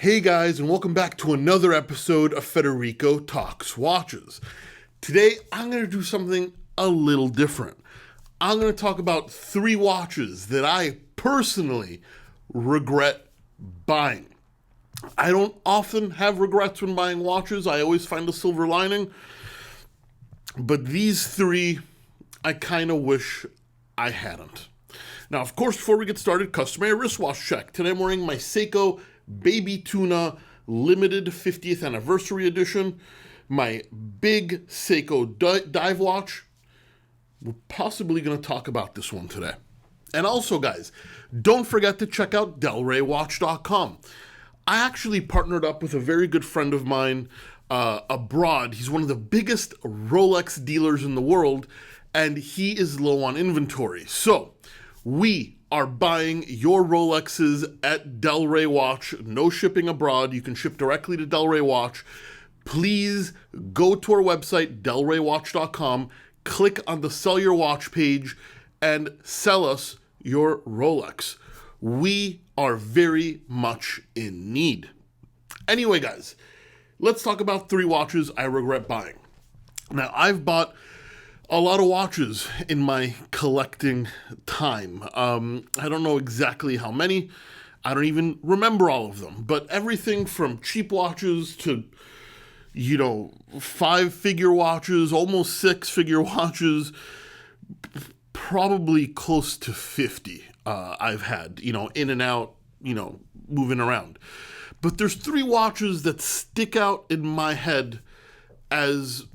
Hey guys, and welcome back to another episode of Federico Talks Watches. Today, I'm going to do something a little different. I'm going to talk about 3 watches that I personally regret buying. I don't often have regrets when buying watches. I always find a silver lining. But these 3, I kind of wish I hadn't. Now, of course, before we get started, customary wristwatch check. Today I'm wearing my Seiko Baby Tuna Limited 50th Anniversary Edition, my big Seiko dive watch. We're possibly going to talk about this one today. And also, guys, don't forget to check out delraywatch.com. I actually partnered up with a very good friend of mine abroad. He's one of the biggest Rolex dealers in the world, and he is low on inventory. So, we are buying your Rolexes at Del Rey Watch. No shipping abroad. You can ship directly to Del Rey Watch. Please go to our website, delraywatch.com, click on the Sell Your Watch page, and sell us your Rolex. We are very much in need. Anyway, guys, let's talk about 3 watches I regret buying. Now, I've bought a lot of watches in my collecting time. I don't know exactly how many. I don't even remember all of them. But everything from cheap watches to, 5-figure watches, almost 6-figure watches, probably close to 50 I've had, in and out, moving around. But there's 3 watches that stick out in my head as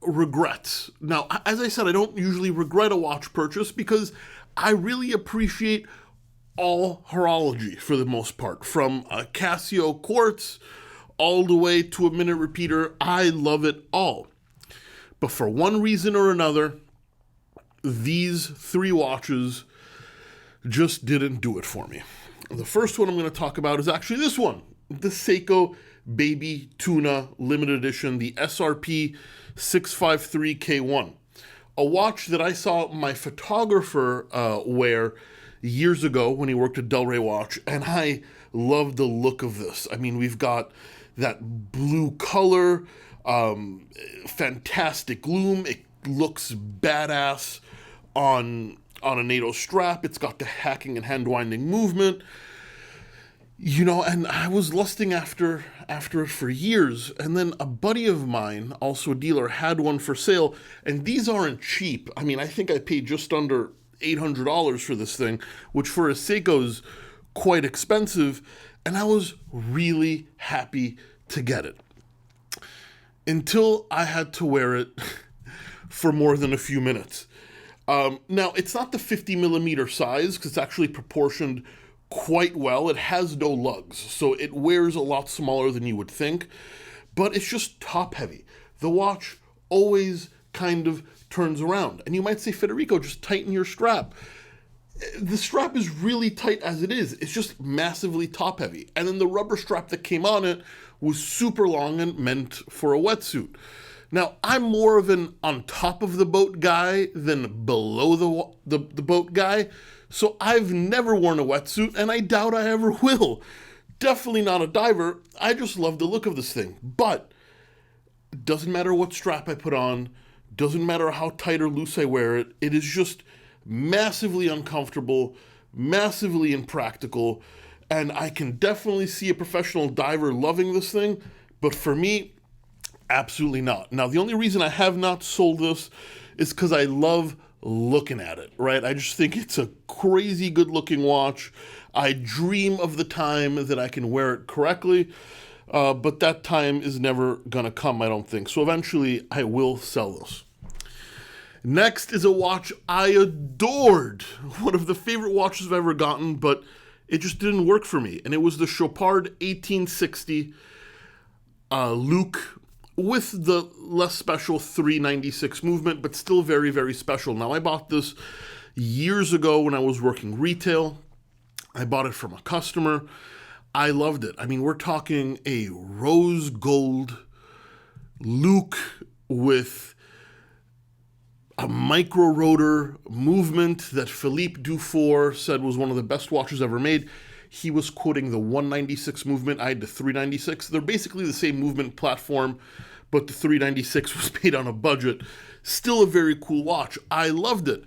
regrets. Now, as I said, I don't usually regret a watch purchase because I really appreciate all horology for the most part. From a Casio quartz all the way to a minute repeater, I love it all. But for one reason or another, these 3 watches just didn't do it for me. The first one I'm going to talk about is actually this one, the Seiko Baby Tuna Limited Edition, the SRP 653K1. A watch that I saw my photographer wear years ago when he worked at Del Rey Watch, and I love the look of this. I mean, we've got that blue color, fantastic lume. It looks badass on a NATO strap. It's got the hacking and hand-winding movement. And I was lusting after it for years, and then a buddy of mine, also a dealer, had one for sale, and these aren't cheap. I mean, I think I paid just under $800 for this thing, which for a Seiko is quite expensive, and I was really happy to get it. Until I had to wear it for more than a few minutes. Now, it's not the 50 millimeter size, because it's actually proportioned quite well. It has no lugs, so it wears a lot smaller than you would think, but it's just top heavy. The watch always kind of turns around, and you might say, Federico, just tighten your strap. The strap is really tight as it is. It's just massively top heavy, and then the rubber strap that came on it was super long and meant for a wetsuit. Now, I'm more of an on top of the boat guy than below the boat guy, so I've never worn a wetsuit, and I doubt I ever will. Definitely not a diver. I just love the look of this thing. But it doesn't matter what strap I put on, doesn't matter how tight or loose I wear it, it is just massively uncomfortable, massively impractical, and I can definitely see a professional diver loving this thing, but for me, absolutely not. Now, the only reason I have not sold this is because I love looking at it, right? I just think it's a crazy good looking watch. I dream of the time that I can wear it correctly, but that time is never gonna come, I don't think. So eventually I will sell this. Next is a watch I adored. One of the favorite watches I've ever gotten, but it just didn't work for me. And it was the Chopard 1860 Luke with the less special 396 movement, but still very, very special. Now, I bought this years ago when I was working retail. I bought it from a customer. I loved it. I mean, we're talking a rose gold Luke with a micro rotor movement that Philippe Dufour said was one of the best watches ever made. he was quoting the 196 movement. I had the 396. They're basically the same movement platform, but the 396 was made on a budget. Still a very cool watch. I loved it.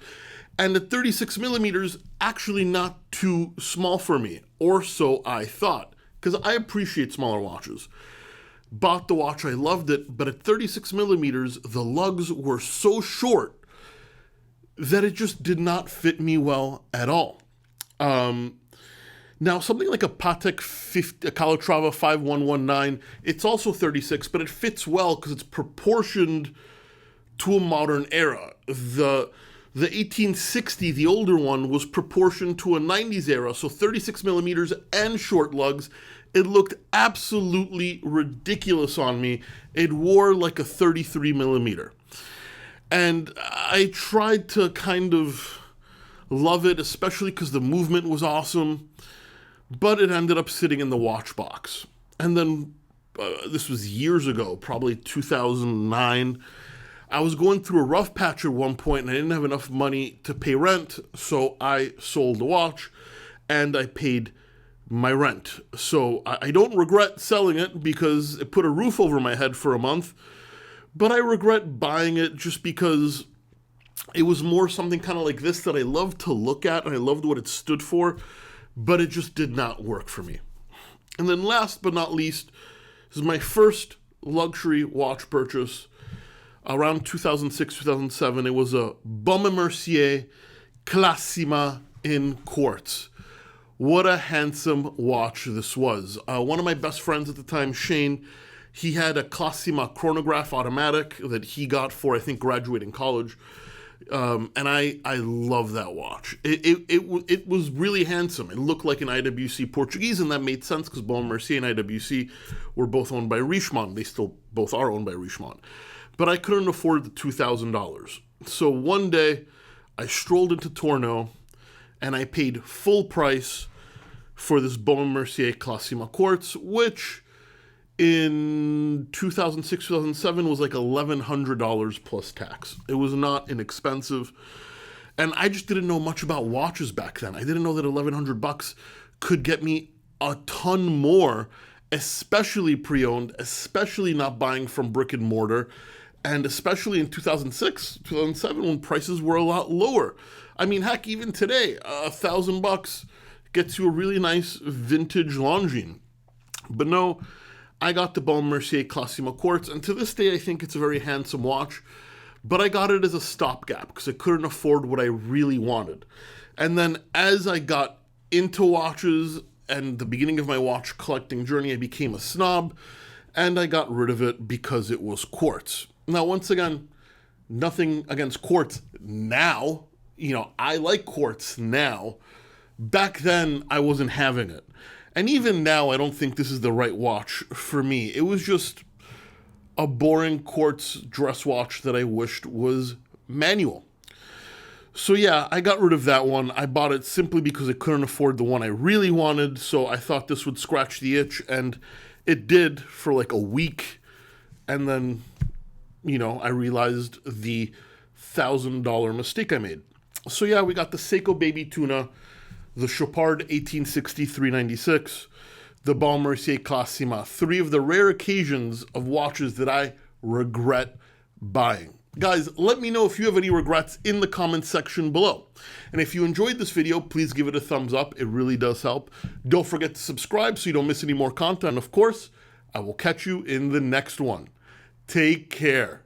And the 36 millimeters, actually not too small for me, or so I thought, because I appreciate smaller watches. Bought the watch, I loved it, but at 36 millimeters, the lugs were so short that it just did not fit me well at all. Now, something like a Patek a Calatrava 5119, it's also 36, but it fits well because it's proportioned to a modern era. The 1860, the older one, was proportioned to a 90s era, so 36 millimeters and short lugs. It looked absolutely ridiculous on me. It wore like a 33 millimeter. And I tried to kind of love it, especially because the movement was awesome, but it ended up sitting in the watch box. And then, this was years ago, probably 2009, I was going through a rough patch at one point and I didn't have enough money to pay rent, so I sold the watch and I paid my rent. So I don't regret selling it because it put a roof over my head for a month, but I regret buying it just because it was more something kind of like this that I loved to look at and I loved what it stood for, but it just did not work for me. And then last but not least, this is my first luxury watch purchase. Around 2006, 2007, it was a Baume Mercier Classima in quartz. What a handsome watch this was. One of my best friends at the time, Shane, he had a classima chronograph automatic that he got for, I think, graduating college. And I love that watch. It was really handsome. It looked like an IWC Portuguese, and that made sense because Baume Mercier and IWC were both owned by Richemont. They still both are owned by Richemont. But I couldn't afford the $2,000. So one day, I strolled into Tourneau, and I paid full price for this Baume Mercier Classima quartz, which in 2006, 2007 was like $1,100 plus tax. It was not inexpensive. And I just didn't know much about watches back then. I didn't know that $1,100 could get me a ton more, especially pre-owned, especially not buying from brick and mortar, and especially in 2006, 2007 when prices were a lot lower. I mean, heck, even today, $1,000 gets you a really nice vintage Longines. But no, I got the Baume Mercier Classima quartz, and to this day I think it's a very handsome watch, but I got it as a stopgap because I couldn't afford what I really wanted. And then as I got into watches and the beginning of my watch collecting journey, I became a snob, and I got rid of it because it was quartz. Now, once again, nothing against quartz now. You know, I like quartz now. Back then, I wasn't having it. And even now, I don't think this is the right watch for me. It was just a boring quartz dress watch that I wished was manual. So yeah, I got rid of that one. I bought it simply because I couldn't afford the one I really wanted, so I thought this would scratch the itch, and it did for like a week. And then, you know, I realized the $1,000 mistake I made. So yeah, we got the Seiko Baby Tuna, the Chopard 1860 396, the Baume Mercier Classima, three of the rare occasions of watches that I regret buying. Guys, let me know if you have any regrets in the comments section below. And if you enjoyed this video, please give it a thumbs up. It really does help. Don't forget to subscribe so you don't miss any more content. And of course, I will catch you in the next one. Take care.